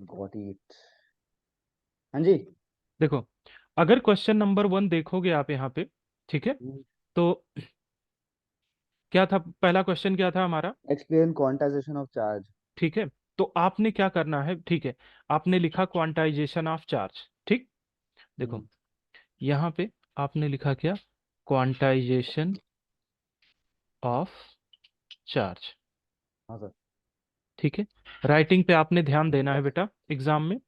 Got it. हाँ जी। देखो, अगर क्वेश्चन नंबर 1 देखोगे आप यहाँ पे, ठीक है, तो क्या था पहला क्वेश्चन, क्या था हमारा? Explain quantization of charge. ठीक है, तो आपने क्या करना है, ठीक है, आपने लिखा क्वांटाइजेशन ऑफ चार्ज, ठीक। देखो यहाँ पे आपने लिखा क्या, क्वांटाइजेशन ऑफ चार्ज, हाँ सर। ठीक है। राइटिंग पे आपने ध्यान देना है बेटा एग्जाम में,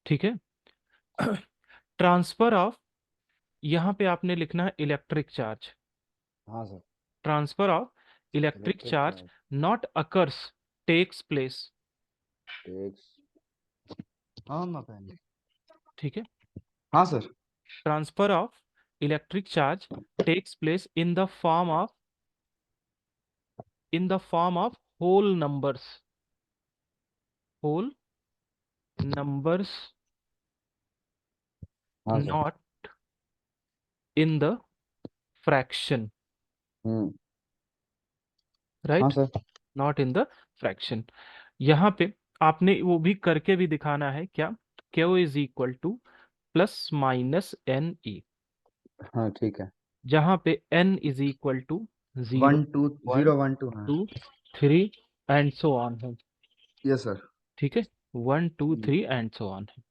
ठीक है। ट्रांसफर ऑफ, यहाँ पे आपने लिखना है इलेक्ट्रिक चार्ज। हाँ sir. Transfer of electric electric charge charge not occurs takes place, takes. हाँ ना पहले। ठीक है। हाँ sir. Transfer of electric charge takes place in the form of whole numbers हाँ sir. Not in the fraction, hmm. हाँ right, sir. Not in the fraction. यहाँ पे आपने वो भी करके भी दिखाना है, क्या, Q is equal to plus minus n e, हाँ ठीक है। जहाँ पे n is equal to zero, 1 2 one, 0 1 2 हाँ। 2, 3 एंड सो ऑन है, यस सर। ठीक है, 1 2 3 एंड सो ऑन है।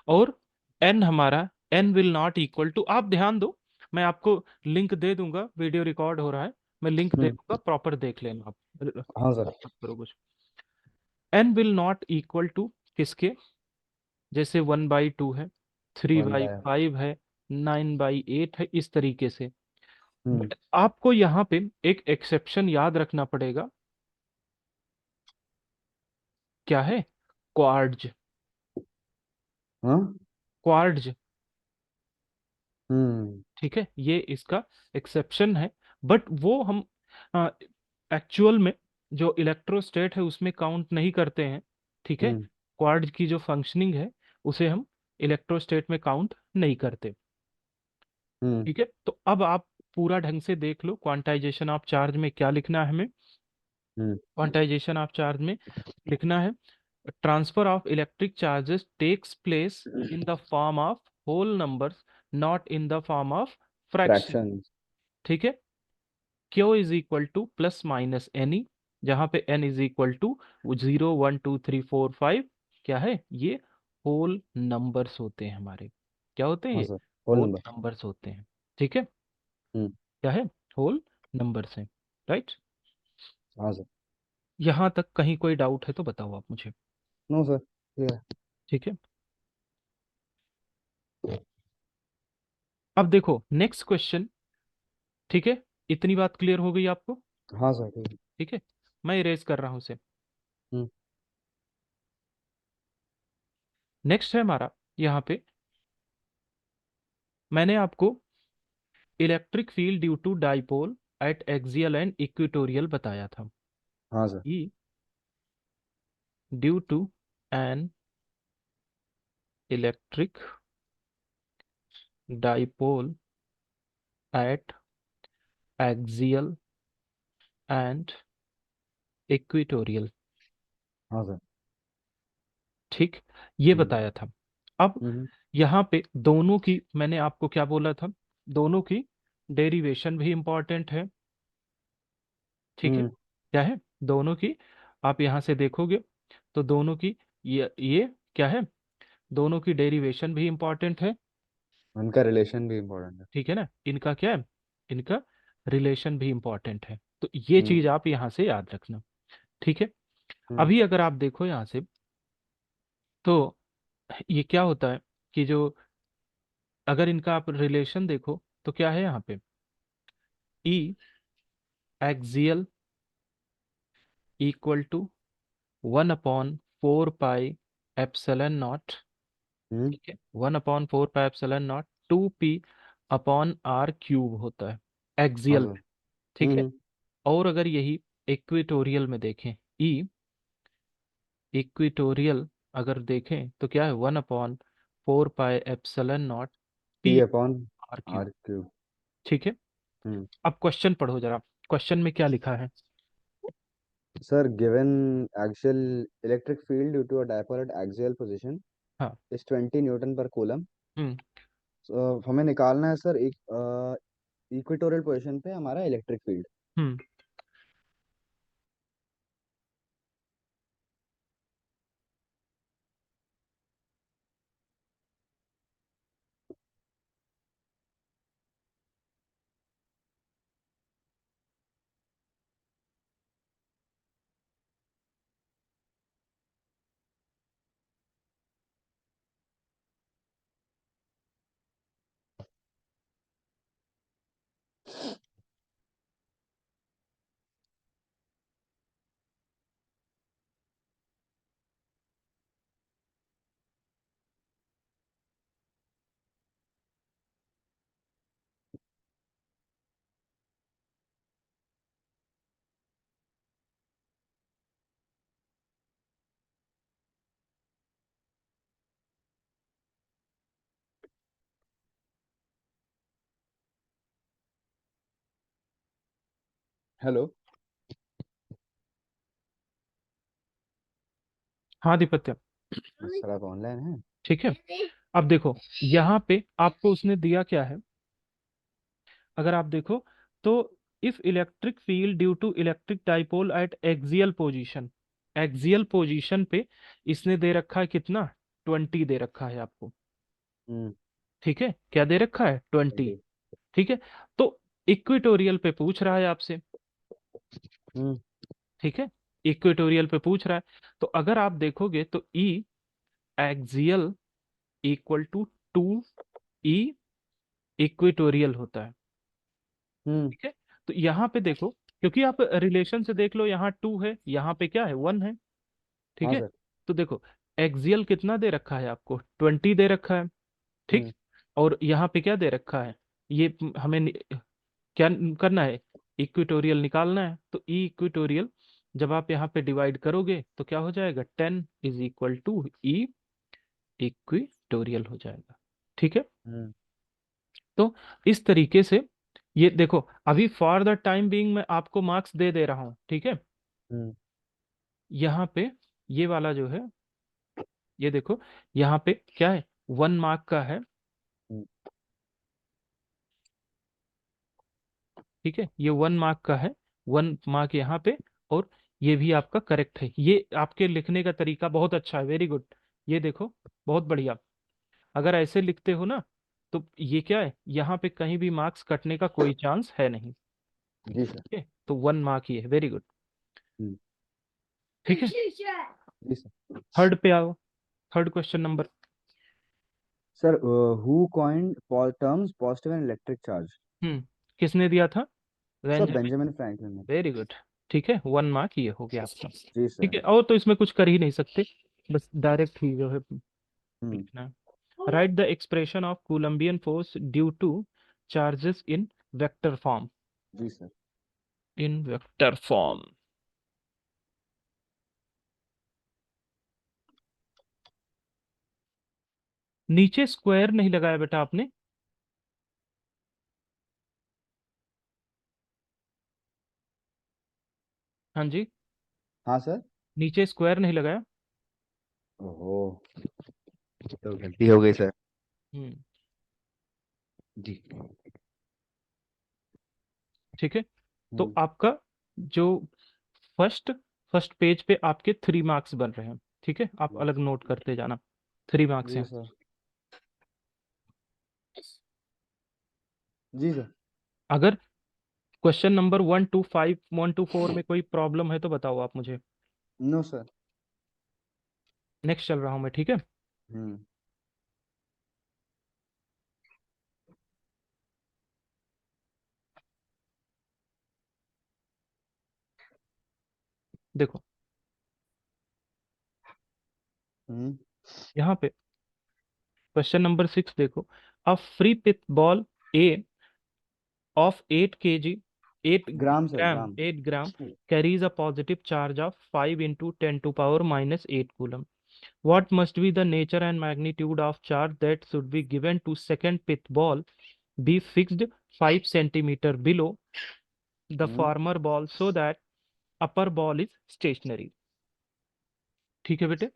और n हमारा, n will not equal to, आप ध्यान दो, मैं आपको लिंक दे दूंगा, वीडियो रिकॉर्ड हो रहा है, मैं लिंक दे हम्म। दूंगा, प्रॉपर देख लेना आप, हाँ सर। मत करो कुछ। n will not equal to किसके, जैसे 1/2 है, थ्री 1 बाई बाय। फाइव है, 9/8 है, इस तरीके से। हम्म। बट आपको यहाँ पे एक एक्सेप्शन याद रखना पड़ेगा, क्या है, क्वार्ट्ज, हाँ। क्वार्ट्ज, हम्म। ठीक है, ये इसका एक्सेप्शन है। बट वो हम एक्चुअल में जो इलेक्ट्रोस्टेट है उसमें काउंट नहीं करते हैं, ठीक है। हम्म। क्वार्ट्ज की जो फंक्शनिंग है उसे हम इलेक्ट्रोस्टेट में काउंट नहीं करते, हम्म। ठीक है। तो अब आप पूरा ढंग से देख लो, क्वांटाइजेशन ऑफ चार्ज में क्या लिखना है हमें। हम्म। क्वांटाइजेशन ऑफ चार्ज में लिखना है, transfer of electric charges takes place in the form of whole numbers, not in the form of fraction, fraction. ठीक है। Q is equal to plus minus n e, जहां पे n इज इक्वल टू 0 1 2 3 4 5, क्या है ये, whole numbers होते हैं हमारे, क्या होते हैं हाँ ये, sir. Whole whole number. Numbers होते हैं, ठीक है। हम्म। क्या है, होल नंबर्स हैं, राइट। हाँ सर। यहां तक कहीं कोई डाउट है तो बताओ आप मुझे, नो सर। ये। ठीक है। अब देखो नेक्स्ट क्वेश्चन, ठीक है, इतनी बात क्लियर हो गई आपको, हाँ सर ठीक है। ठीक है। मैं इरेज कर रहा हूं उसे। हम्म। नेक्स्ट है हमारा, यहाँ पे मैंने आपको electric field due to dipole at axial and equatorial बताया था, हाँ sir. E due to an electric dipole at axial and equatorial, हाँ सर। ठीक, ये हम्म। बताया था। अब हम्म। यहाँ पे दोनों की मैंने आपको क्या बोला था, दोनों की डेरिवेशन भी इंपॉर्टेंट है, ठीक है। हम्म। क्या है, दोनों की, आप यहाँ से देखोगे तो दोनों की, ये क्या है, दोनों की डेरिवेशन भी इंपॉर्टेंट है, उनका रिलेशन भी इम्पोर्टेंट है। ठीक है ना, इनका क्या है, इनका रिलेशन भी इंपॉर्टेंट है, तो ये हम्म। चीज आप यहाँ से याद रखना, ठीक है। हम्म। अभी अगर आप देखो यहाँ से, तो ये क्या होता है कि जो, अगर इनका आप रिलेशन देखो तो क्या है यहाँ पे, E axial equal to 1/4 pi epsilon naught, hmm. ठीक है, 1/4 पाई एप्सिलॉन नॉट 2p/r³ होता है हाँ एक्सियल सर। में, ठीक है। हम्म। और अगर यही इक्वेटोरियल में देखें, ई इक्वेटोरियल अगर देखें तो क्या है, 1/4 pi epsilon naught p p upon r cube, r cube. ठीक है। हम्म। अब क्वेश्चन पढ़ो जरा, क्वेश्चन में क्या लिखा है, sir given axial electric field due to a dipole at axial position हाँ। Is 20 newton per coulomb. हम्म। हमें निकालना है सर एक इक्वेटोरियल पोजीशन पे हमारा इलेक्ट्रिक फील्ड। हम्म। हेलो। हाँ आदित्य। सर आप ऑनलाइन हैं? ठीक है। अब देखो, यहाँ पे आपको उसने दिया क्या है, अगर आप देखो तो if electric field due to electric dipole at axial position, axial position पे इसने दे रखा है कितना, 20 दे रखा है आपको। हम्म। ठीक है, क्या दे रखा है, 20। 20। ठीक है, तो इक्वेटोरियल पे पूछ रहा है आपसे। हम्म। ठीक है, इक्वेटोरियल पे पूछ रहा है, तो अगर आप देखोगे तो E axial equal to 2 E equatorial होता है। हम्म। ठीक है, तो यहाँ पे देखो, क्योंकि आप रिलेशन से देख लो, यहाँ 2 है, यहाँ पे क्या है, 1 है। ठीक हाँ है, सर। तो देखो एक्सियल कितना दे रखा है आपको, 20 दे रखा है। ठीक, हम्म। और यहाँ पे क्या दे रखा है, ये हमें क्या करना है, इक्वेटोरियल निकालना है। तो ई इक्वेटोरियल जब आप यहाँ पे डिवाइड करोगे तो क्या हो जाएगा, 10 is equal to E equatorial हो जाएगा। ठीक है, हम्म। तो इस तरीके से ये देखो, अभी फॉर द टाइम बीइंग मैं आपको मार्क्स दे दे रहा हूँ। ठीक है, हम्म। यहाँ पे ये वाला जो है, ये देखो यहाँ पे क्या है, 1 मार्क का है। हम्म। ठीक है, ये 1 मार्क का है, 1 मार्क यहाँ पे, और ये भी आपका करेक्ट है। ये आपके लिखने का तरीका बहुत अच्छा है, वेरी गुड। ये देखो, बहुत बढ़िया। अगर ऐसे लिखते हो ना, तो ये क्या है, यहाँ पे कहीं भी मार्क्स कटने का कोई चांस है नहीं। जी सर। ठीक है, तो 1 मार्क ही है, वेरी गुड। हम्म। ठीक है, जी सर। थर्ड पे आओ, third question number. Sir who coined terms positive and electric charge? किसने दिया था, सर बेंजामिन। बेंजामिन फ्रैंकलिन ने। Very good. ठीक है, 1 मार्क ये हो गया आपका। जी ठीक सर। है, और तो इसमें कुछ कर ही नहीं सकते, बस डायरेक्ट ही जो है हम्म। लिखना है। Write the expression of Coulombian force due to charges in vector form, जी सर। In vector form. नीचे स्क्वायर नहीं लगाया बेटा आपने, हाँ जी, हाँ सर। नीचे स्क्वायर नहीं लगाया। ओहो, तो गलती हो गई सर। हम्म। जी। ठीक है, तो हम्म। आपका जो फर्स्ट फर्स्ट पेज पे आपके 3 मार्क्स बन रहे हैं। ठीक है, आप अलग नोट करते जाना, 3 मार्क्स जी हैं। सर। जी सर। अगर क्वेश्चन नंबर 1 to 5, 1 to 4 में कोई प्रॉब्लम है तो बताओ आप मुझे। No sir. नेक्स्ट चल रहा हूं मैं, ठीक है। हम्म। देखो हम्म। यहाँ पे क्वेश्चन नंबर 6 देखो, a free pith ball a of 8 kg, 8 gram sir, gram, gram. 8 gram carries a positive charge of 5 into 10 to power minus 8 coulomb. What must be the nature and magnitude of charge that should be given to second pith ball be fixed 5 centimeter below the hmm. former ball so that upper ball is stationary. ठीक है बेटे।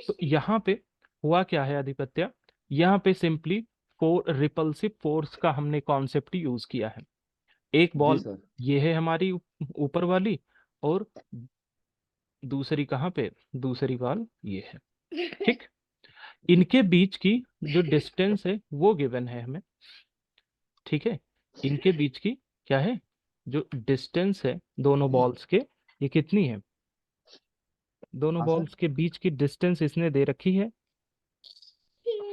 तो यहाँ पे हुआ क्या है आधिपत्य, यहाँ पे सिंपली फोर रिपल्सिव फोर्स का हमने कॉन्सेप्ट यूज किया है। एक जी बॉल सर। ये है हमारी ऊपर वाली, और दूसरी कहाँ पे, दूसरी बॉल ये है। ठीक। इनके बीच की जो डिस्टेंस है वो गिवन है हमें। ठीक है। इनके बीच की क्या है, जो डिस्टेंस है दोनों बॉल्स के, ये कितनी है, दोनों हाँ सर। बॉल्स के बीच की डिस्टेंस इसने दे रखी है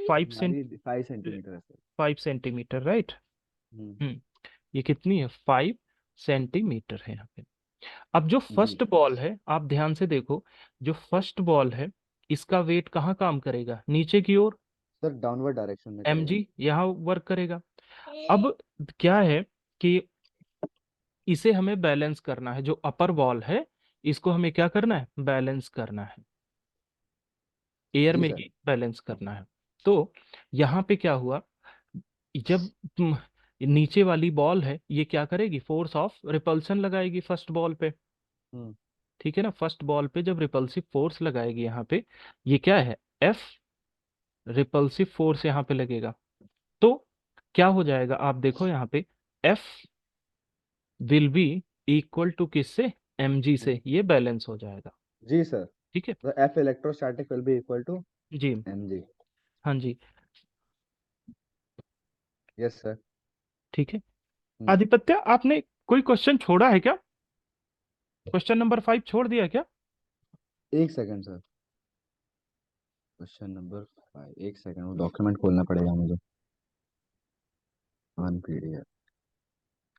5 सेंट, हमारी 5 सेंटीमीटर है sir. 5 centimetre, right. Hmm. Hmm. ये कितनी है, 5 सेंटीमीटर है यहाँ पे। अब जो जी फर्स्ट बॉल है आप ध्यान से देखो, जो फर्स्ट बॉल है इसका वेट कहाँ काम करेगा, नीचे की ओर, सर, डाउनवर्ड डायरेक्शन में करेगा। mg यहाँ वर्क करेगा। अब क्या है कि इसे हमें बैलेंस करना है, जो अपर बॉल है इसको हमें क्या करना है, बैलेंस करना है, एयर जी में सर। ही बैलेंस करना है। तो यहाँ पे क्या हुआ, जब नीचे वाली बॉल है ये क्या करेगी, फोर्स ऑफ रिपल्सन लगाएगी फर्स्ट बॉल पे। हम्म। ठीक है ना, फर्स्ट बॉल पे जब रिपल्सिव फोर्स लगाएगी यहाँ पे, ये क्या है, एफ रिपल्सिव फोर्स यहाँ पे लगेगा। तो क्या हो जाएगा आप देखो यहाँ पे, F will be equal to किससे, mg हम्म। से, ये बैलेंस हो जाएगा। जी सर। ठीक है। तो F electrostatic will be equal to g. M g. हाँ जी। Yes sir. ठीक है। हम्म। आधिपत्य आपने कोई क्वेश्चन छोड़ा है क्या, क्वेश्चन नंबर 5 छोड़ दिया क्या। एक सेकंड सर। क्वेश्चन नंबर 5, एक सेकंड, वो डॉक्यूमेंट खोलना पड़ेगा मुझे। One PDF.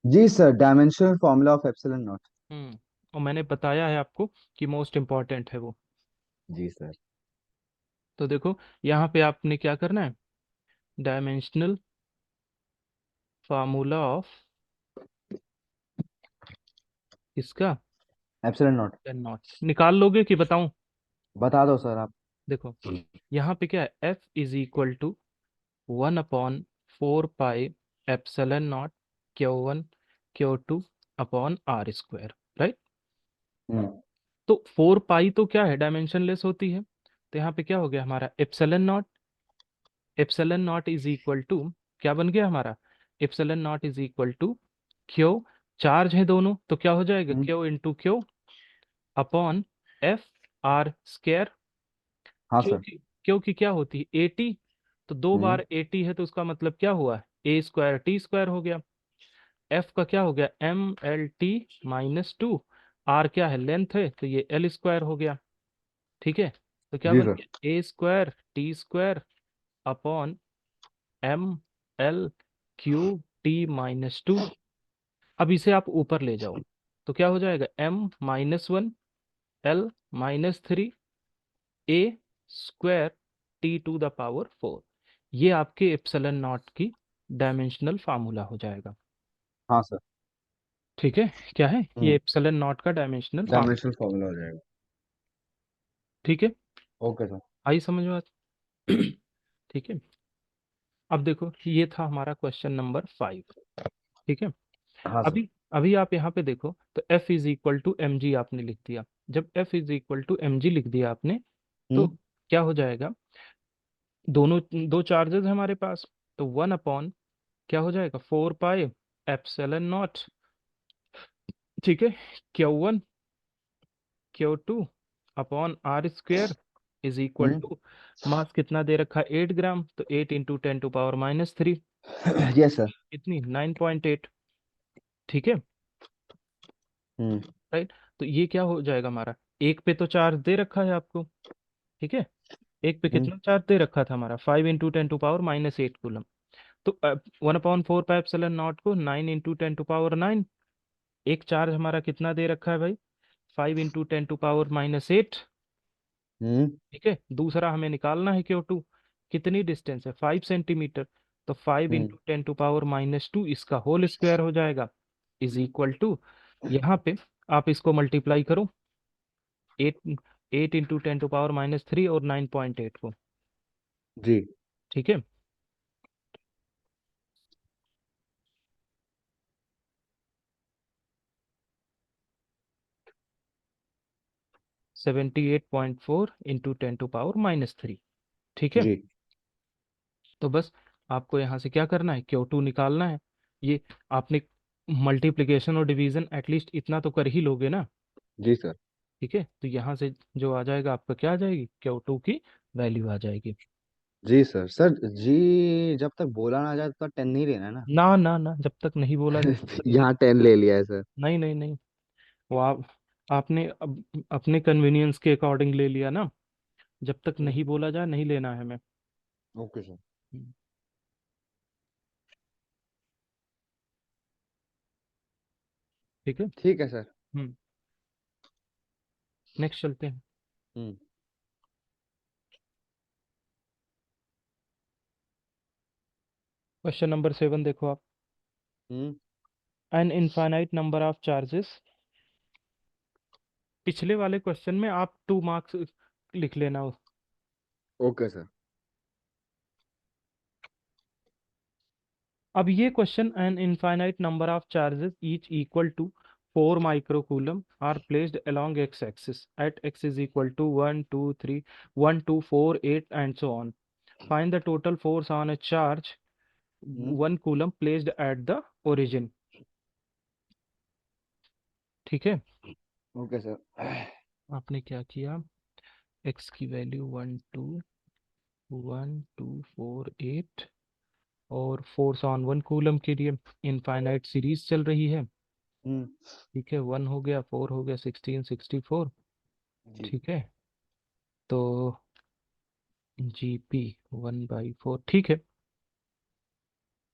जी sir, dimensional formula of epsilon naught. और मैंने बताया है आपको कि मोस्ट इंपॉर्टेंट है वो। जी सर। तो देखो यहाँ पे आपने क्या करना है, डायमेंशनल फार्मूला ऑफ इसका एप्सिलॉन नॉट। नॉट निकाल लोगे कि बताऊं। बता दो सर आप। देखो यहाँ पे क्या है, F is equal to 1/4 pi epsilon naught Q1 Q2 upon r square, right. Hmm. तो 4 पाई तो क्या है, डायमेंशनलेस होती है, तो यहाँ पे क्या हो गया हमारा epsilon naught, epsilon naught is equal to, क्या बन गया हमारा, epsilon naught is equal to q, charge है दोनों तो क्या हो जाएगा, hmm. Q into q upon F r square. हाँ सर। क्योंकि क्योंकि क्या होती है 80, तो दो हम्म। बार 80 है तो उसका मतलब क्या हुआ, ए स्क्वायर टी स्क्वायर हो गया। एफ का क्या हो गया, m l t - 2, आर क्या है, लेंथ है, तो ये एल स्क्वायर हो गया। ठीक है। तो क्या जी बन सर। गया, a square t square upon m l - 2 अब इसे आप ऊपर ले जाओ तो क्या हो जाएगा, m - 1 l - 3 ए स्क्वायर t⁴ ये आपके एप्सिलॉन नॉट की डायमेंशनल फार्मूला हो जाएगा। हाँ सर। ठीक है, क्या है ये हम्म। एप्सिलॉन नॉट का डायमेंशनल फार्मूला। डायमेंशनल फॉर्मूला हो जाएगा। ठीक है, ओके सर। आई समझ में बात। ठीक है। अब देखो ये था हमारा क्वेश्चन नंबर 5। ठीक है। हाँ सर। अभी अभी आप यहाँ पे देखो तो F is equal to m g आपने लिख दिया। जब F is equal to m g लिख दिया आपने, तो हम्म। क्या हो जाएगा, दोनों दो चार्जेस हैं हमारे पास, तो 1 अपॉन क्या हो जाएगा, 4 पाई एप्सिलॉन नॉट, ठीक है, Q1 Q2 upon r square is equal hmm. To, mass कितना दे रखा है 8 ग्राम, तो 8 × 10⁻³ यस सर। कितनी 9.8। ठीक है, हम्म। राइट। तो ये क्या हो जाएगा हमारा, एक पे तो चार्ज दे रखा है आपको, ठीक है, एक पे हम्म। कितना चार्ज दे रखा था हमारा 5 × 10⁻⁸ कूलम। तो 1/4 पाई एप्सिलॉन नॉट को 9 × 10⁻⁹, एक चार्ज हमारा कितना दे रखा है भाई, 5 × 10⁻⁸। हम्म। ठीक है, दूसरा हमें निकालना है Q2, कितनी डिस्टेंस है 5 सेंटीमीटर, तो 5 × 10⁻⁻2 इसका होल स्क्वायर हो जाएगा, इज इक्वल टू, यहाँ पे आप इसको मल्टीप्लाई करो, 8 × 10⁻³ और 9.8 को। जी। ठीक है। 78.4 इंटू 10⁻³ ठीक है। जी। तो बस आपको यहाँ से क्या करना है, Q2 निकालना है। ये आपने मल्टीप्लिकेशन और डिवीजन एटलीस्ट इतना तो कर ही लोगे ना। जी सर। ठीक है, तो यहाँ से जो आ जाएगा आपका क्या आ जाएगी, Q2 की वैल्यू आ जाएगी। जी सर। सर जी जब तक बोला ना जाए तब तक 10 नहीं लेना है ना? ना ना ना, जब तक नहीं बोला जाए तब तक नहीं। यहाँ 10 ले लिया है सर। नहीं नहीं नहीं, वो आपने अपने कन्वीनियंस के अकॉर्डिंग ले लिया ना। जब तक नहीं बोला जाए नहीं लेना है हमें। Okay sir. हम्म, ठीक है। ठीक है सर। नेक्स्ट चलते हैं। हम्म। क्वेश्चन नंबर 7 देखो आप। Hmm. An infinite number of charges. पिछले वाले क्वेश्चन में आप 2 मार्क्स लिख लेना। Okay sir. अब ये question, an infinite number of charges each equal to 4 microcoulomb are placed along x axis at x is equal to 1 2 3 1 2 4 8 and so on. Find the total force on a charge hmm. 1 coulomb placed at the origin. ठीक है। Okay sir. आपने क्या किया, x की value 1 2 4 8 और force on 1 coulomb के लिए infinite series चल रही है। हम्म। ठीक है, 1 हो गया, 4 हो गया, 16 64। जी। ठीक है, तो GP 1/4 ठीक है,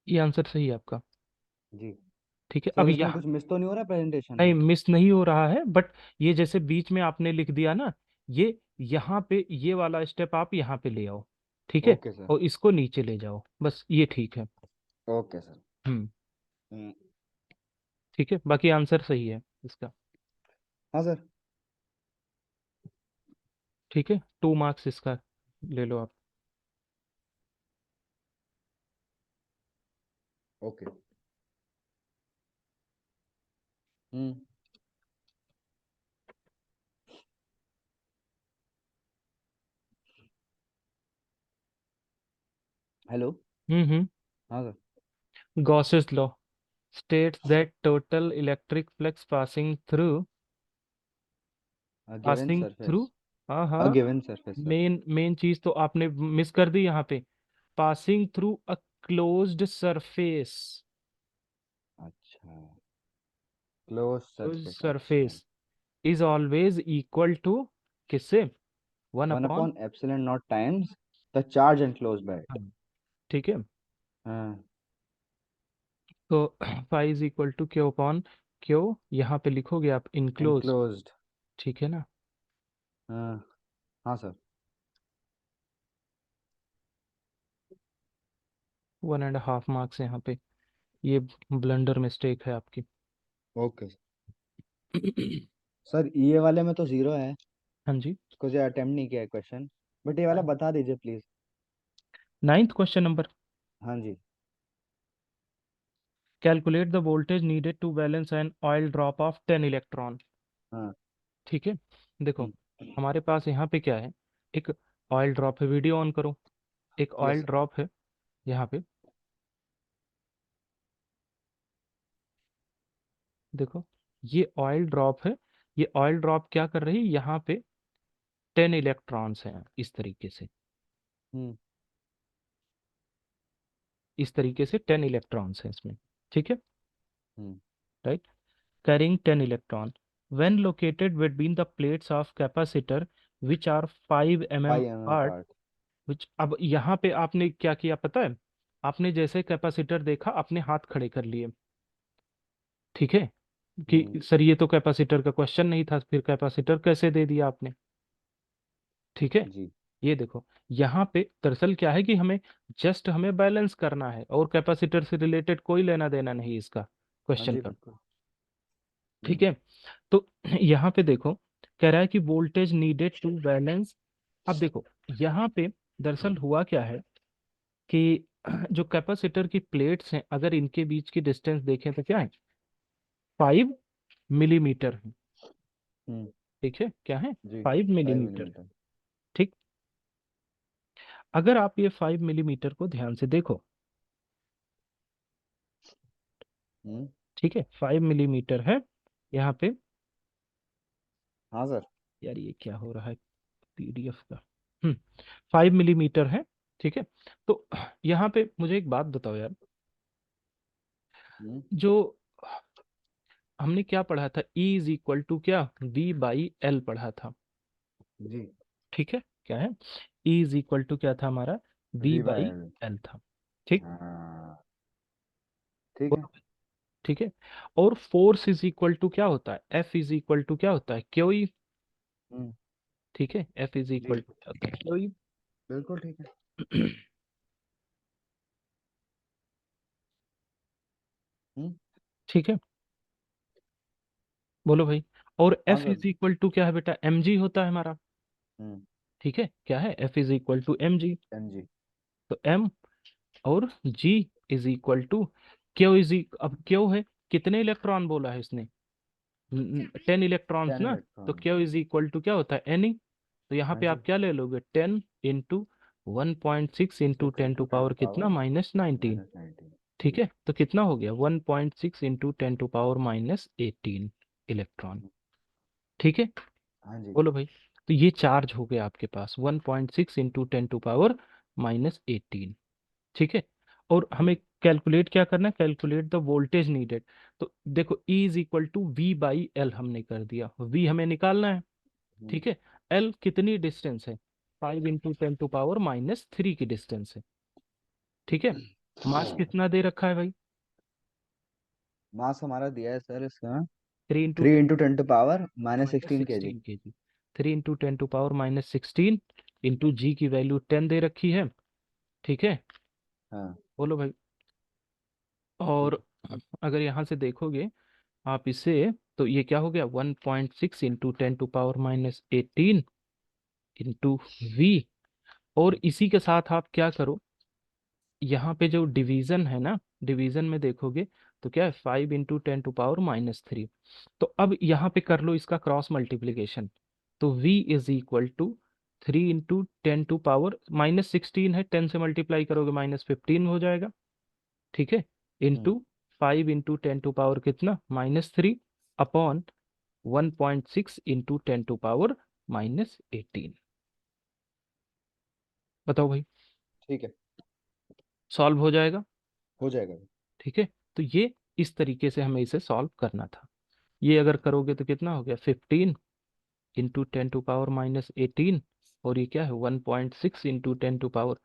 ये आंसर सही है आपका। जी। ठीक है, अब सर इसमें यहाँ कुछ मिस तो नहीं हो रहा प्रेजेंटेशन नहीं में? मिस नहीं हो रहा है, बट ये जैसे बीच में आपने लिख दिया ना, ये यहाँ पे ये वाला स्टेप आप यहाँ पे ले आओ। ठीक है, ओके सर। और इसको नीचे ले जाओ, बस ये ठीक है। Okay sir. हम्म। हम्म। ठीक है, बाकी आंसर सही है इसका। हाँ सर। ठीक है, 2 मार्क्स इसका ले लो आप। ओके। हम्म। हेलो। हम्म। हाँ sir. Gauss's law states that total electric flux given passing through, surface. हाँ अ हाँ, given surface sir. Main main चीज तो आपने मिस कर दी यहाँ पे। Passing through a closed surface. अच्छा। क्लोज क्लोज्ड सरफेस, अच्छा। Surface is always equal to किससे, 1 one upon. Upon epsilon naught times the charge enclose by it. ठीक है, हाँ। तो phi is equal to q upon q, यहाँ पे लिखोगे आप इनक्लोज। एनक्लोज्ड। ठीक है ना। हाँ। हाँ सर। 1.5 मार्क्स यहाँ पे, ये ब्लंडर मिस्टेक है आपकी। Okay sir. ये वाले में तो जीरो है। हाँ जी। इसको जो अटेम्प्ट नहीं किया है क्वेश्चन, बट ये वाला बता दीजिए प्लीज। 9th question number. हाँ जी। Calculate the voltage needed to balance an oil drop of 10 electron. हाँ। ठीक है, देखो हम्म। हमारे पास यहाँ पे क्या है, एक ऑयल ड्रॉप है, वीडियो ऑन करो। एक यस ऑयल सर। ड्रॉप है यहाँ पे, देखो ये ऑयल ड्रॉप है। ये ऑयल ड्रॉप क्या कर रही है, यहाँ पे 10 इलेक्ट्रॉन्स हैं इस तरीके से। हम्म। इस तरीके से 10 इलेक्ट्रॉन्स हैं इसमें। ठीक है, hmm. Right, carrying 10 electron when located between the plates of capacitor which are 5 mm 5 mm apart, part. which अब यहाँ पे आपने क्या किया पता है, आपने जैसे कैपेसिटर देखा अपने हाथ खड़े कर लिए। ठीक है, हम्म। कि सर ये तो कैपेसिटर का क्वेश्चन नहीं था, फिर कैपेसिटर कैसे दे दिया आपने। ठीक है, जी। ये देखो यहाँ पे दरअसल क्या है कि हमें बैलेंस करना है, और कैपेसिटर से रिलेटेड कोई लेना देना नहीं इसका हाँ क्वेश्चन जी का। बिल्कुल। ठीक है, तो यहाँ पे देखो कह रहा है कि वोल्टेज नीडेड टू बैलेंस। अब देखो यहाँ पे दरअसल हुआ क्या है कि जो कैपेसिटर की प्लेट्स हैं, अगर इनके बीच की डिस्टेंस देखें तो क्या है, 5 मिलीमीटर है। हम्म। ठीक है, क्या है, जी। 5 मिलीमीटर। 5 मिलीमीटर। ठीक। अगर आप ये 5 मिलीमीटर को ध्यान से देखो, हम्म। ठीक है, 5 मिलीमीटर है यहाँ पे। हाँ सर। यार ये क्या हो रहा है पीडीएफ का। 5 मिलीमीटर है, ठीक है। तो यहाँ पे मुझे एक बात बताओ यार, हम्म। जो हमने क्या पढ़ा था, E इज इक्वल टू क्या, V/L पढ़ा था। जी। ठीक है, क्या है, E इज इक्वल टू क्या था हमारा, V V by by L. L था। ठीक। हाँ। ठीक है। बोलो। ठीक है। और फोर्स इज इक्वल टू क्या होता है, F इज इक्वल टू क्या होता है, क्यू ई। हम्म। ठीक है, F is g. Equal to क्या होता है, क्यू ई। बिल्कुल ठीक है। हम्म। ठीक है। बोलो भाई। और हाँ F sir. Is equal to क्या है बेटा, mg होता है हमारा। हम्म। ठीक है, क्या है, F is equal to mg। M g. तो m और g is equal to q is, अब क्यू है, कितने इलेक्ट्रॉन बोला है इसने, 10 इलेक्ट्रॉन्स 10 ना। तो electron. Q is equal to क्या होता है, एन। तो यहाँ हाँ पे जी। आप क्या ले लोगे, 10 into 1.6 into six ten into two ten power कितना, पावर -19। -19। ठीक जी। है, तो कितना हो गया, 1.6 into ten to power -18 electron. ठीक है। हाँ जी। बोलो भाई। तो ये चार्ज हो गया आपके पास 1.6 इंटू टेन टू पावर -18। ठीक है। और हमें जी। कैलकुलेट क्या करना है, कैलकुलेट द वोल्टेज नीडेड। तो देखो E is equal to V/L हमने कर दिया, V हमें निकालना है। हम्म। ठीक है। L कितनी डिस्टेंस है, 5 इंटू 10 टू पावर -3 की डिस्टेंस है। ठीक है। मास कितना दे रखा है भाई, मास हमारा दिया है सर इसका, three into 3 × 10 to the power minus -16 kg। Sixteen के जी 3 इंटू 10 टू पावर -16 इंटू जी की वैल्यू 10 दे रखी है। ठीक है। हाँ। बोलो भाई। ठीक और है। अगर यहाँ से देखोगे आप इसे, तो ये क्या हो गया, 1.6 into ten to power -18 into v. और इसी के साथ आप क्या करो, यहाँ पे जो डिवीजन है ना, डिवीजन में देखोगे तो क्या है, 5 इंटू 10 टू पावर -3। तो अब यहाँ पे कर लो इसका क्रॉस मल्टीप्लीकेशन। तो v is equal to 3 into 10 to power -16 है, 10 से मल्टीप्लाई करोगे -15 हो जाएगा। ठीक है। हम्म। इंटू 5 इंटू 10 टू पावर कितना, -3 upon 1.6 into ten to power -18। बताओ भाई, ठीक है। सॉल्व हो जाएगा। हो जाएगा। ठीक है। तो ये इस तरीके से हमें इसे सॉल्व करना था। ये अगर करोगे तो कितना हो गया, 15 इंटू 10 टू पावर -18। और ये क्या है, 1.6 इंटू टेन टू पावर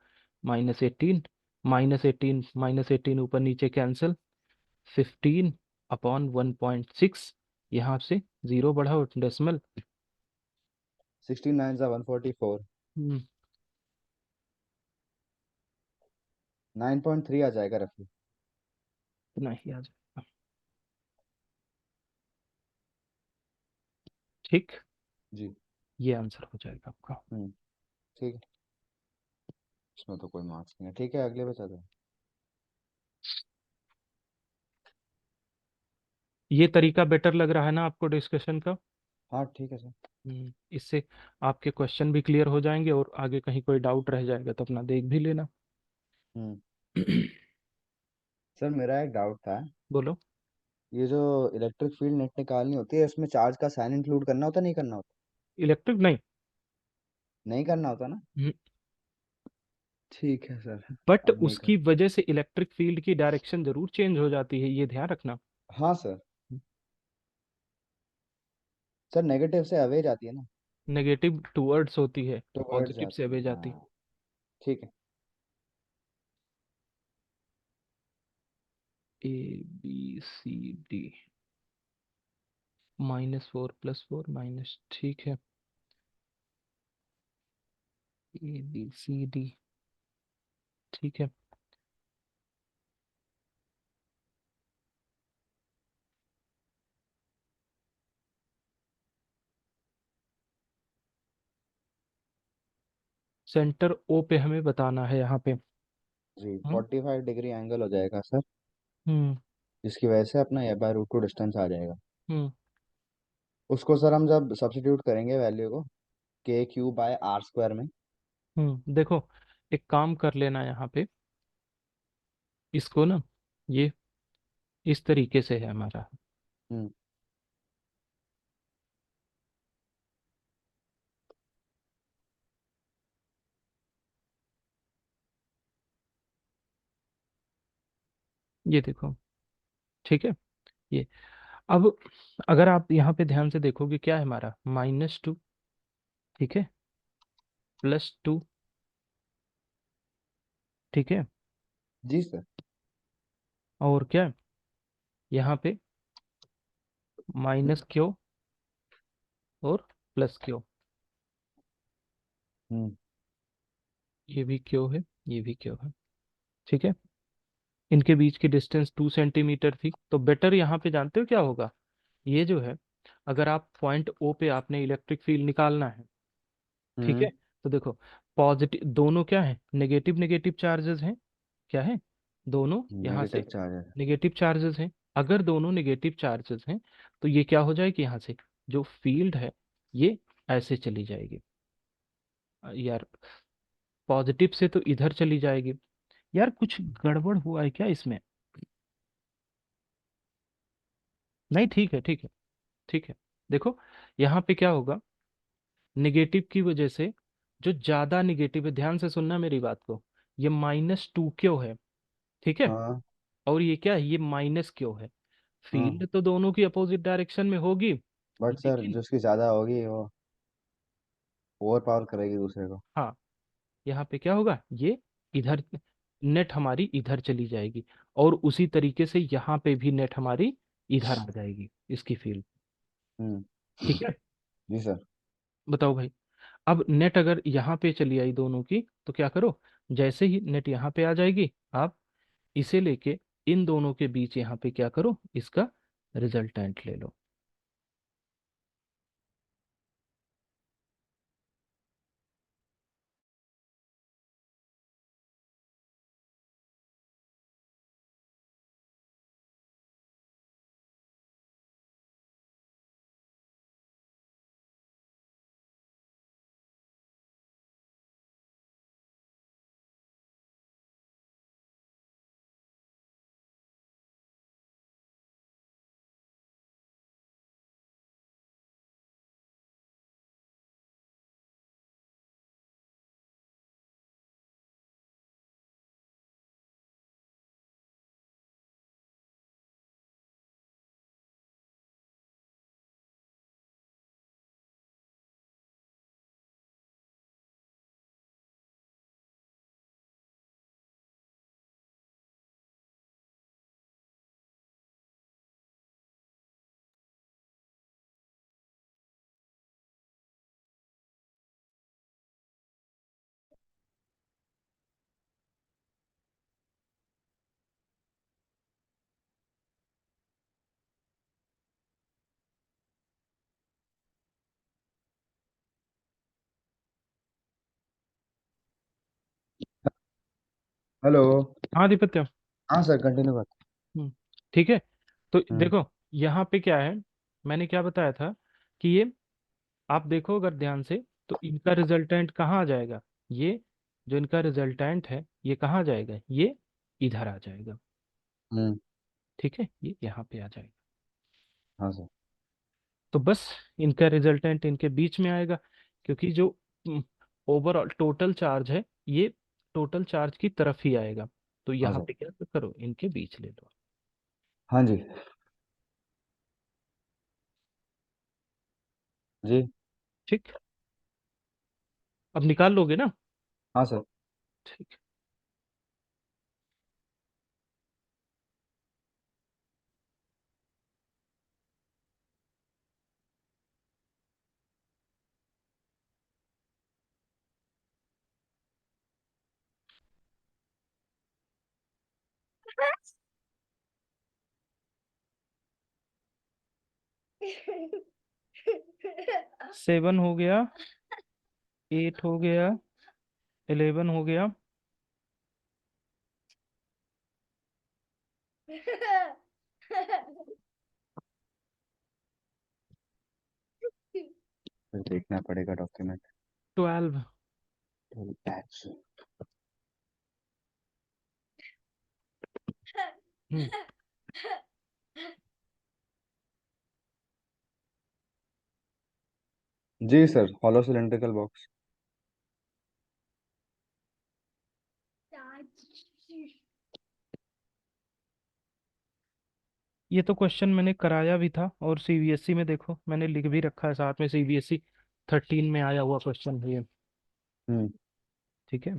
-18। -18 ऊपर नीचे कैंसिल, 15 अपॉन 1.6, यहाँ से जीरो बढ़ाओ डेसिमल। 16 9 × 144। 9.3 आ जाएगा रफली। इतना ही आ जाएगा। ठीक। जी। ये आंसर हो जाएगा आपका। हम्म। ठीक है। इसमें तो कोई मार्क्स नहीं है। ठीक है, अगले बता दो। ये तरीका बेटर लग रहा है ना आपको डिस्कशन का। हाँ ठीक है सर। इससे आपके क्वेश्चन भी क्लियर हो जाएंगे, और आगे कहीं कोई डाउट रह जाएगा तो अपना देख भी लेना। हम्म। सर मेरा एक डाउट था। बोलो। ये जो इलेक्ट्रिक फील्ड नेट निकालनी होती है, इसमें चार्ज का साइन इंक्लूड करना होता, नहीं करना होता? इलेक्ट्रिक नहीं। नहीं करना होता ना? ठीक है सर। बट अब नहीं उसकी करना। वजह से इलेक्ट्रिक फील्ड की डायरेक्शन जरूर चेंज हो जाती है, ये ध्यान रखना। हाँ सर। सर नेगेटिव से अवे जाती है ना? नेगेटिव टूवर्ड्स होती है, तो वर्ड पॉजिटिव से जाती है, अवे जाती है। हाँ। ठीक है। ABCD, -4 + 4 माइनस, ठीक है, ABCD। ठीक है। सेंटर O पे हमें बताना है यहाँ पे। जी, हम्म 45 डिग्री एंगल हो जाएगा सर। हम्म जिसकी वजह से अपना ए बाय √2 डिस्टेंस आ जाएगा। हम्म उसको सर हम जब सब्स्टिट्यूट करेंगे वैल्यू को KQ/R² में। देखो, एक काम कर लेना यहाँ पे, इसको ना, ये इस तरीके से है हमारा। हम्म। ये देखो, ठीक है। ये, अब अगर आप यहाँ पे ध्यान से देखोगे, क्या है हमारा, -2, ठीक है, +2, ठीक है, जी सर। और क्या है? यहाँ पे -Q और +Q, हम्म। ये भी Q है, ये भी Q है, ठीक है। इनके बीच की डिस्टेंस 2 सेंटीमीटर थी, तो बेटर यहाँ पे जानते हो क्या होगा, ये जो है, अगर आप पॉइंट O पे आपने इलेक्ट्रिक फील्ड निकालना है, ठीक हम्म। है, तो देखो, पॉजिटिव दोनों क्या है, नेगेटिव नेगेटिव चार्जेस हैं, क्या है, दोनों यहाँ नेगेटिव से चार्ज। नेगेटिव चार्जेस हैं। अगर दोनों नेगेटिव चार्जेस हैं, तो ये क्या हो जाएगी, यहाँ से जो फील्ड है, ये ऐसे चली जाएगी। यार, पॉजिटिव से तो इधर चली जाएगी। यार, कुछ गड़बड़ हुआ है क्या इसमें? नहीं, ठीक है, ठीक है, ठीक है। देखो, यहाँ पे क्या होगा, निगेटिव की वजह से, जो ज्यादा निगेटिव है, ध्यान से सुनना मेरी बात को, ये -2 क्यों है, ठीक है, हाँ। और ये क्या है, ये -क्यों है। हाँ। फील्ड तो दोनों की अपोजिट डायरेक्शन में होगी, बट सर लेकिन, जो उसकी ज्यादा होगी वो ओवर पावर करेगी दूसरे को। हाँ, यहाँ पे क्या होगा, ये इधर, नेट हमारी इधर चली जाएगी, और उसी तरीके से यहाँ पे भी नेट हमारी इधर आ जाएगी, इसकी फील्ड, हम्म। ठीक है। जी सर। बताओ भाई, अब नेट अगर यहाँ पे चली आई दोनों की, तो क्या करो, जैसे ही नेट यहाँ पे आ जाएगी, आप इसे लेके इन दोनों के बीच यहाँ पे क्या करो, इसका रिजल्टेंट ले लो। हेलो। हाँ दीपत्य। हाँ सर, कंटिन्यू कर। ठीक है, तो हम्म। देखो, यहाँ पे क्या है, मैंने क्या बताया था, कि ये, आप देखो अगर ध्यान से, तो इनका रिजल्टेंट कहाँ आ जाएगा, ये जो इनका रिजल्टेंट है, ये कहाँ आ जाएगा, ये इधर आ जाएगा, हम्म। ठीक है, ये यहाँ पे आ जाएगा। हाँ सर। तो बस, इनका रिजल्टेंट इनके बीच में आएगा, क्योंकि जो ओवरऑल टोटल चार्ज है, ये टोटल चार्ज की तरफ ही आएगा, तो हाँ यहाँ सर। पे क्या करो, इनके बीच ले लो। हाँ जी। जी। ठीक, अब निकाल लोगे ना? हाँ सर। ठीक। 7 हो गया, 8 हो गया, 11 हो गया, फिर देखना पड़ेगा डॉक्यूमेंट। 12। एच। हम्म। जी सर, हॉलो सिलेंड्रिकल बॉक्स। ये तो क्वेश्चन मैंने कराया भी था, और सीबीएसई में देखो मैंने लिख भी रखा है साथ में, सीबीएसई 13 में आया हुआ क्वेश्चन है ये। हम्म। ठीक है।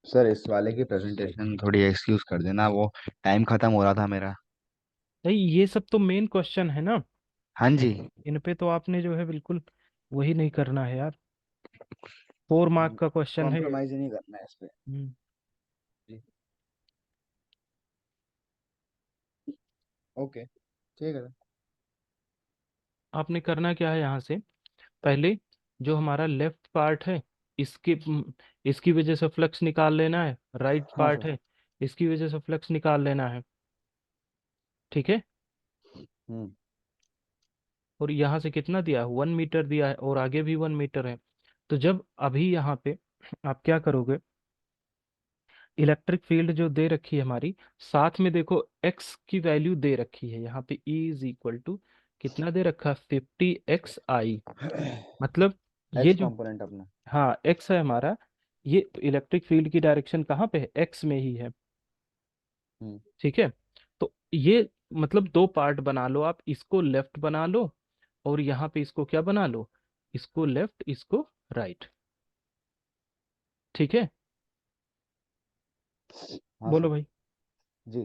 सर इस वाले की प्रेजेंटेशन थोड़ी एक्सक्यूज कर देना, वो टाइम खत्म हो रहा था मेरा। नहीं, ये सब तो मेन क्वेश्चन है ना, हाँ जी। इन पे तो आपने जो है बिल्कुल वही नहीं करना है यार। 4 मार्क का क्वेश्चन है ये। कॉम्प्रोमाइज ही नहीं करना है इस पे। हम्म। जी। ओके, ठीक है। आपने करना क्या है यहाँ से, पहले जो हमारा लेफ्ट पार्ट है, इसके इसकी वजह से फ्लक्स निकाल लेना है। राइट हाँ पार्ट सर। है, इसकी वजह से फ्लक्स निकाल लेना है। ठीक है। हम्म। और यहाँ से कितना दिया है, 1 मीटर दिया है, और आगे भी 1 मीटर है। तो जब अभी यहाँ पे आप क्या करोगे, इलेक्ट्रिक फील्ड जो दे रखी है हमारी, साथ में देखो एक्स की वैल्यू दे रखी है यहाँ पे, E इज इक्वल टू कितना दे रखा है, 50xi। मतलब ये एक्स जो, कंपोनेंट अपना। हाँ एक्स है हमारा, ये इलेक्ट्रिक फील्ड की डायरेक्शन कहाँ पे है, एक्स में ही है। हम्म। ठीक है। तो ये मतलब दो पार्ट बना लो आप, इसको लेफ्ट बना लो, और यहाँ पे इसको क्या बना लो, इसको लेफ्ट, इसको राइट। ठीक है। हाँ बोलो सर। भाई। जी।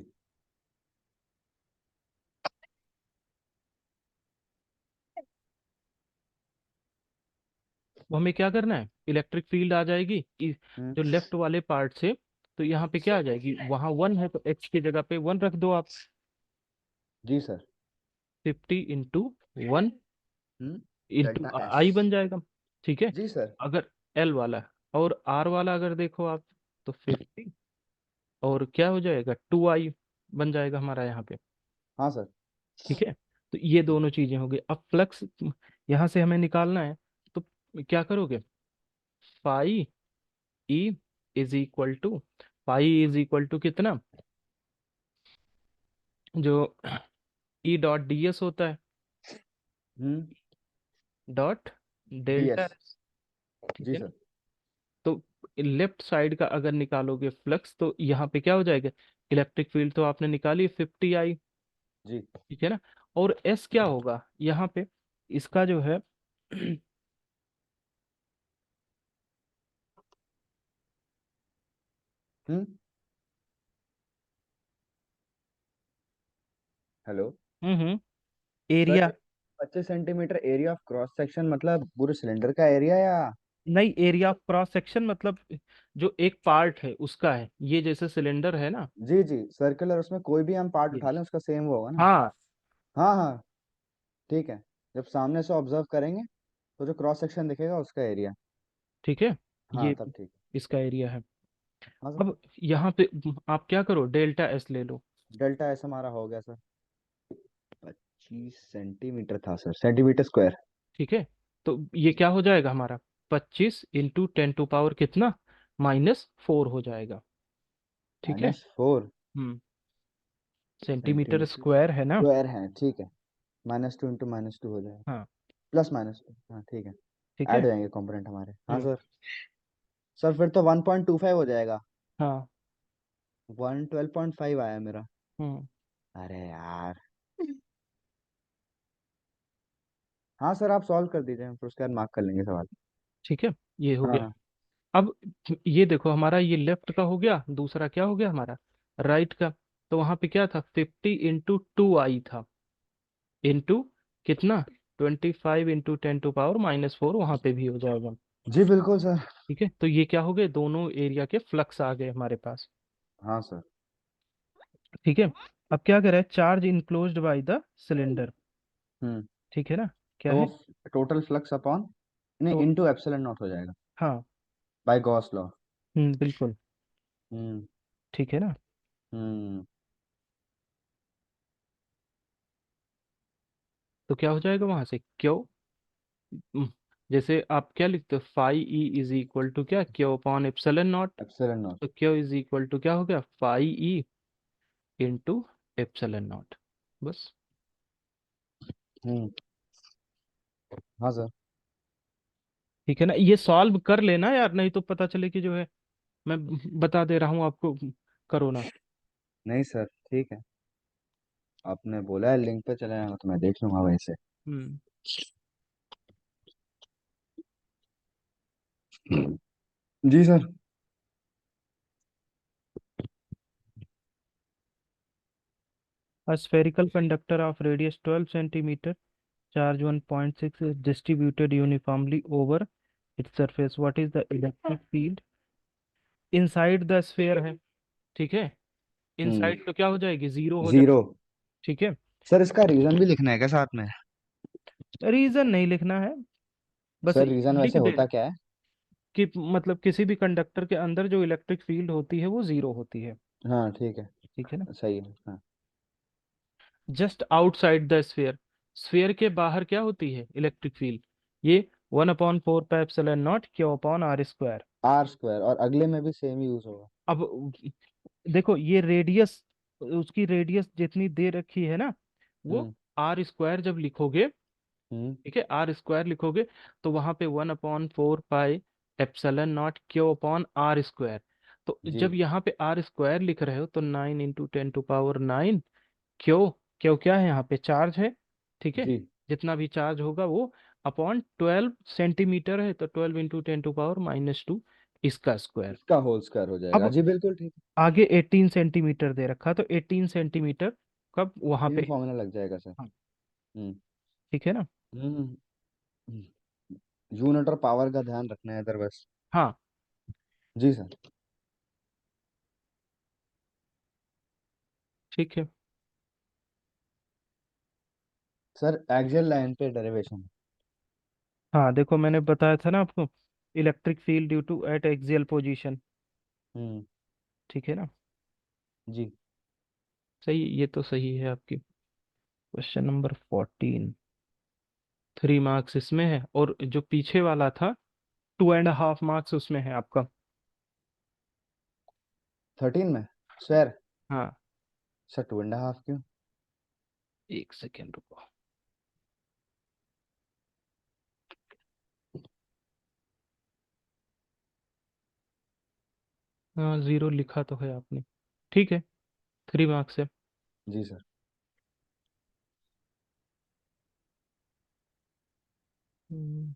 वो हमें क्या करना है, इलेक्ट्रिक फील्ड आ जाएगी हम्म। जो लेफ्ट वाले पार्ट से, तो यहाँ पे क्या आ जाएगी, वहां 1 है तो एक्स की जगह पे 1 रख दो आप। जी सर। 50 × 1 hmm. Into delta s. I बन जाएगा। ठीक है। जी सर। अगर एल वाला है, और आर वाला अगर देखो आप, तो 50, और क्या हो जाएगा, 2i बन जाएगा हमारा यहाँ पे। हाँ सर। ठीक है। तो ये दोनों चीजें हो गई। अब फ्लक्स यहाँ से हमें निकालना है, तो क्या करोगे, phi E is equal to, phi is equal to कितना, जो ई डॉट डी एस होता है, hmm. Dot d delta s. S. ठीक जी है ना। सर। तो लेफ्ट साइड का अगर निकालोगे फ्लक्स, तो यहाँ पे क्या हो जाएगा, इलेक्ट्रिक फील्ड तो आपने निकाली 50i। जी। ठीक है ना। और एस क्या होगा यहाँ पे, इसका जो है hmm. Hello. Sir area. 25 centimetre area of cross section मतलब पूरे सिलेंडर का एरिया या? नहीं, एरिया ऑफ क्रॉस सेक्शन मतलब जो एक पार्ट है उसका है, ये जैसे सिलेंडर है ना। जी जी, सर्कुलर, उसमें कोई भी हम पार्ट ये, उठा लें उसका सेम वो होगा ना? हाँ। हाँ हाँ। ठीक है। जब सामने से ऑब्जर्व करेंगे तो जो क्रॉस सेक्शन दिखेगा उसका एरिया। ठीक है। हाँ ये तब ठीक है। इसका एरिया है। हाँ सर। अब यहाँ पे आप क्या करो, डेल्टा एस ले लो। डेल्टा ऐसा हमारा हो गया सर। 25 सेंटीमीटर था सर, सेंटीमीटर स्क्वायर। ठीक है। तो ये क्या हो जाएगा हमारा, 25 × 10⁻, कितना, -4 हो जाएगा। ठीक है। -4 हम्म। सेंटीमीटर सेंटीमीटर स्क्वायर है ना। स्क्वायर है, ठीक है। -2 इंटू -2 हो जाएगा। हाँ। +-2, हाँ ठीक है। ठीक ऐड है। हो जाएंगे कंपोनेंट हमारे, हाँ हम्म। सर। सर फिर तो 1.25 हो जाएगा। हाँ। 112.5 आया मेरा। हम्म। अरे यार। हाँ सर, आप सॉल्व कर दीजिए, हम फिर उसके बाद मार्क कर लेंगे सवाल। ठीक है, ये हो हाँ गया। हाँ। अब ये देखो, हमारा ये लेफ्ट का हो गया, दूसरा क्या हो गया हमारा, राइट का। तो वहां पे क्या था, 50 × 2i था, इंटू कितना, 25 × 10⁻⁻4, वहां पे भी हो जाएगा। जी बिल्कुल सर। ठीक है। तो ये क्या हो गए, दोनों एरिया के फ्लक्स आ गए हमारे पास। हाँ सर। ठीक है। अब क्या कह रहा है, charge enclosed by the cylinder. Hmm. ठीक है ना, क्या तो है, टोटल फ्लक्स अपॉन, नहीं, तो इनटू एप्सिलॉन नॉट हो जाएगा, हाँ। By Gauss law. बिल्कुल। हम्म। ठीक है ना। तो क्या हो जाएगा वहां से क्यू, जैसे आप क्या लिखते हो, phi E is equal to क्या, q upon epsilon naught. Epsilon naught. तो क्यू इज इक्वल टू क्या हो गया, phi E into epsilon naught, बस। हम्म। हाँ सर। ठीक है ना, ये सॉल्व कर लेना यार, नहीं तो पता चले कि जो है मैं बता दे रहा हूँ आपको, करो ना। नहीं सर, ठीक है, आपने बोला है लिंक पे चले जाना तो मैं देख लूंगा वैसे। हम्म। जी sir. A spherical conductor of radius 12 centimeter, charge 1.6 is distributed uniformly over its surface. What is the electric field inside the sphere है, ठीक है। हम्म। इनसाइड तो क्या हो जाएगी, जीरो हो जीरो। जाएगी, ठीक है। सर इसका रीजन भी लिखना है क्या साथ में? रीजन नहीं लिखना है, बस सर रीजन लिख वैसे देना होता क्या है? कि मतलब किसी भी कंडक्टर के अंदर जो इलेक्ट्रिक फील्ड होती है वो जीरो होती है, हाँ ठीक है। ठीक है ना। सही है, हाँ। Just outside the sphere, sphere के बाहर क्या होती है इलेक्ट्रिक फील्ड, ये 1/4 pi epsilon naught q upon r square. R square, और अगले में भी सेम यूज होगा। अब देखो ये रेडियस, उसकी रेडियस जितनी दे रखी है ना, वो हम्म। आर स्क्वायर जब लिखोगे, हम्म। ठीक है, आर स्क्वायर लिखोगे तो वहां पे 1/4 pi epsilon naught q upon r square. तो जी। जब यहाँ पे आर स्क्वायर लिख रहे हो तो 9 × 10⁻⁹ क्यू, क्यू क्या है यहाँ पे, चार्ज है, ठीक है। जी। जितना भी चार्ज होगा वो अपॉन 12 सेंटीमीटर है, तो 12 × 10⁻⁻², इसका स्क्वायर। इसका होल स्क्वायर हो जाएगा, अब जी बिल्कुल ठीक है। आगे 18 सेंटीमीटर दे रखा, तो 18 सेंटीमीटर कब वहां सेम पे, फॉर्मूला लग जाएगा सर। हाँ, हम्म। ठीक है ना। हम्म। यूनिट और पावर का ध्यान रखना है इधर बस। हाँ जी सर। ठीक है। सर एक्सियल लाइन पे डेरिवेशन। हाँ देखो मैंने बताया था ना आपको, electric field due to at axial position, hmm. ठीक है ना। जी। सही, ये तो सही है आपकी। क्वेश्चन नंबर 14, 3 मार्क्स इसमें है, और जो पीछे वाला था 2.5 मार्क्स उसमें है आपका। 13 में सर। हाँ, सर 2.5 क्यों? एक सेकेंड रुको। हाँ, जीरो लिखा तो है आपने, ठीक है, 3 मार्क्स है। जी सर। हम्म,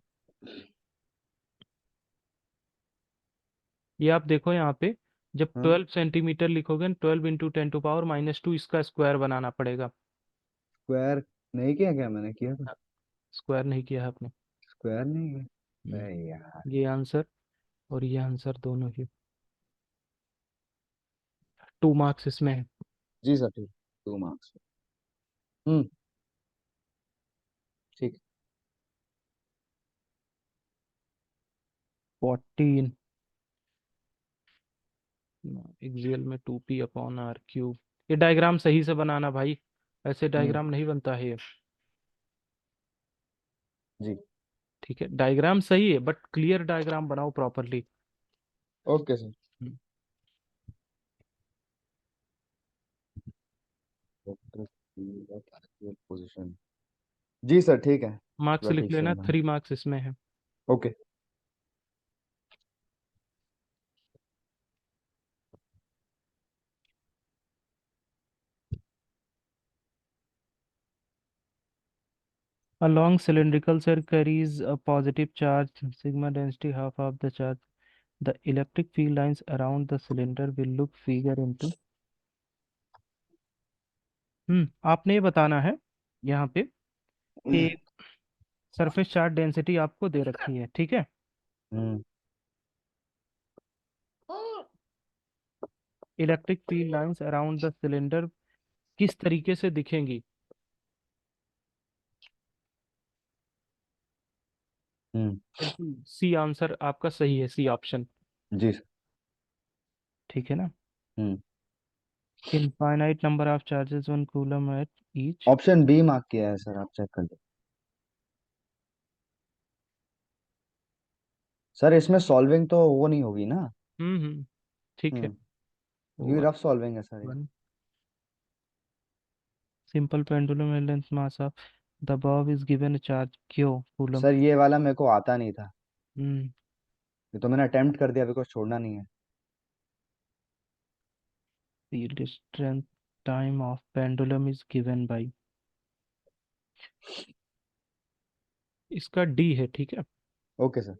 ये आप देखो यहाँ पे, जब हाँ। 12 सेंटीमीटर लिखोगे, 12 × 10⁻⁻² इसका स्क्वायर बनाना पड़ेगा। स्क्वायर नहीं किया क्या? मैंने किया था। स्क्वायर नहीं किया है आपने। स्क्वायर नहीं किया। हम्म, अरे यार। ये आंसर और ये आंसर दोनों ही, 2 मार्क्स इसमें है। जी सर ठीक। 2 मार्क्स। हम्म। ठीक। 14, एक्सियल में 2p/r³। ये डायग्राम सही से बनाना भाई, ऐसे हम्म। डायग्राम नहीं बनता है ये, जी। ठीक है। डायग्राम सही है बट क्लियर डायग्राम बनाओ प्रॉपरली। Okay sir. पोजीशन। जी सर ठीक है, मार्क्स पूरा लिख ठीक से लेना, बना। 3 मार्क्स इसमें है। Okay. A long cylindrical cell carries a positive charge, sigma density half of the charge. The electric field lines around the cylinder will look figure into। आपने ये बताना है यहाँ पे कि सरफेस चार्ज डेंसिटी आपको दे रखी है, ठीक है। Hmm. Electric field lines around the cylinder किस तरीके से दिखेंगी। हम्म। बिल्कुल सी आंसर आपका सही है, सी ऑप्शन, जी सर। ठीक है ना। Hmm. Infinite number of charges 1 coulomb at each. Option B mark किया है सर, आप चेक कर लो। सर इसमें सॉल्विंग तो वो नहीं होगी ना। ठीक है। हम्म। क्योंकि वन रफ सॉल्विंग है सर ये। One simple pendulum length mass of the Bob is given charge क्यों कूलम। सर ये वाला मेरे को आता नहीं था। हम्म ये तो मैंने अटेम्प्ट कर दिया, अभी कुछ छोड़ना नहीं है। Field strength time of pendulum is given by, इसका डी है, ठीक है। Okay sir.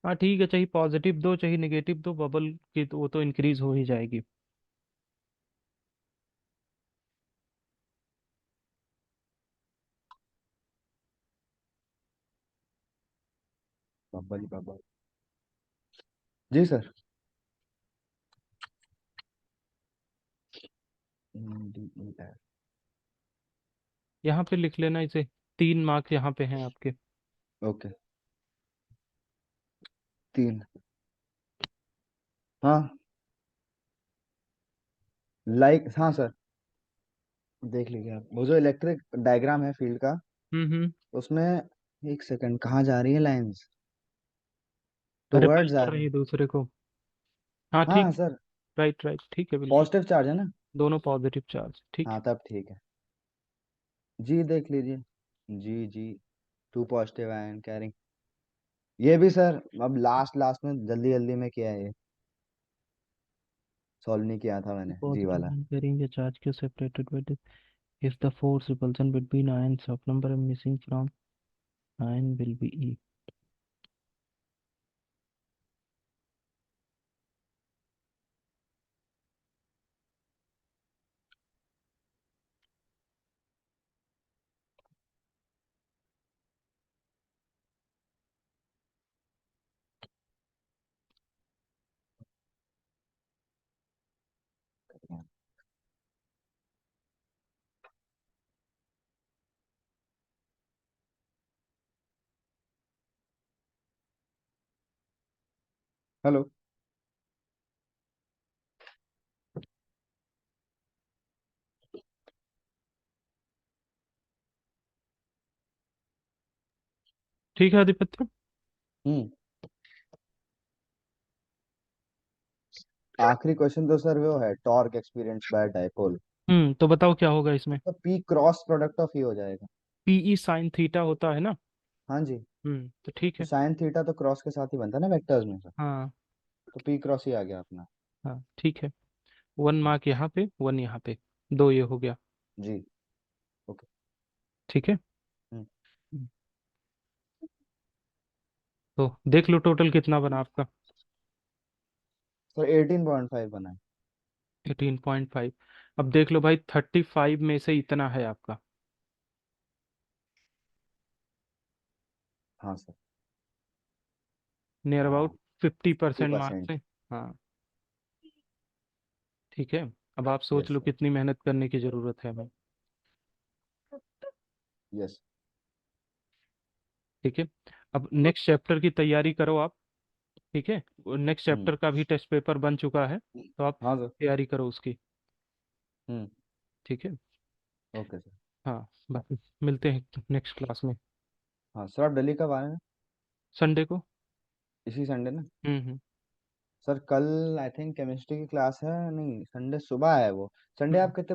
हाँ ठीक है, चाहे पॉजिटिव दो चाहे नेगेटिव दो, बबल की तो वो तो इंक्रीज हो ही जाएगी। बब्बल बब्बल। जी सर। DEF। यहाँ पे लिख लेना इसे, 3 मार्क्स यहाँ पे हैं आपके। ओके। 3। हाँ। लाइक हाँ सर। देख लीजिए आप, वो जो इलेक्ट्रिक डायग्राम है फील्ड का, हम्म। उसमें एक सेकंड कहाँ जा रही है लाइंस। रिपल टुवर्ड्स आ कर रही रही है। है दूसरे को। हाँ हाँ ठीक। सर। राइट राइट, ठीक है, बिल्कुल। पॉजिटिव चार्ज है ना। दोनों पॉजिटिव चार्ज, ठीक हाँ है। तब ठीक है। जी देख लीजिए। जी। 2 पॉजिटिव आयन कैरिंग। ये भी सर अब लास्ट लास्ट में जल्दी जल्दी में किया है ये। सॉल्व नहीं किया था मैंने जी पॉजिटिव वाला। Ion carrying a charge Q separated by the, if the force repulsion between ions of number missing from ion will be E। Hello. ठीक है आदित्य। हम्म। आखिरी क्वेश्चन तो सर वो है, टॉर्क एक्सपीरियंस बाय डाइपोल। तो बताओ क्या होगा इसमें। तो पी क्रॉस प्रोडक्ट ऑफ ई हो जाएगा। पीई साइन थीटा होता है ना। हाँ जी। तो ठीक तो है। साइन थीटा तो क्रॉस के साथ ही बनता है ना वेक्टर्स में सर। हाँ तो पी क्रॉस ही आ गया अपना। हाँ ठीक है। 1 मार्क यहाँ पे, 1 यहाँ पे, 2 ये हो गया। जी। ओके। ठीक है। हम्म। हम्म, तो देख लो टोटल कितना बना आपका। सर 18.5 बना है। 18.5। अब देख लो भाई, 35 में से इतना है आपका, हाँ सर। नियर हाँ। About 50% marks 50%। है। हाँ ठीक है। अब आप सोच यस लो सर। कितनी मेहनत करने की जरूरत है हमें। यस। ठीक है। अब नेक्स्ट चैप्टर की तैयारी करो आप। ठीक है। नेक्स्ट हम्म। चैप्टर का भी टेस्ट पेपर बन चुका है, तो आप हाँ सर। तैयारी करो उसकी। हम्म। ठीक है। Okay sir. हाँ, बाकी मिलते हैं नेक्स्ट क्लास में। हाँ सर, आप दिल्ली कब आ रहे हैं? संडे को। इसी संडे ना? हम्म। सर कल आई थिंक केमिस्ट्री की क्लास है, नहीं संडे सुबह है वो। संडे हम्म। आप कितने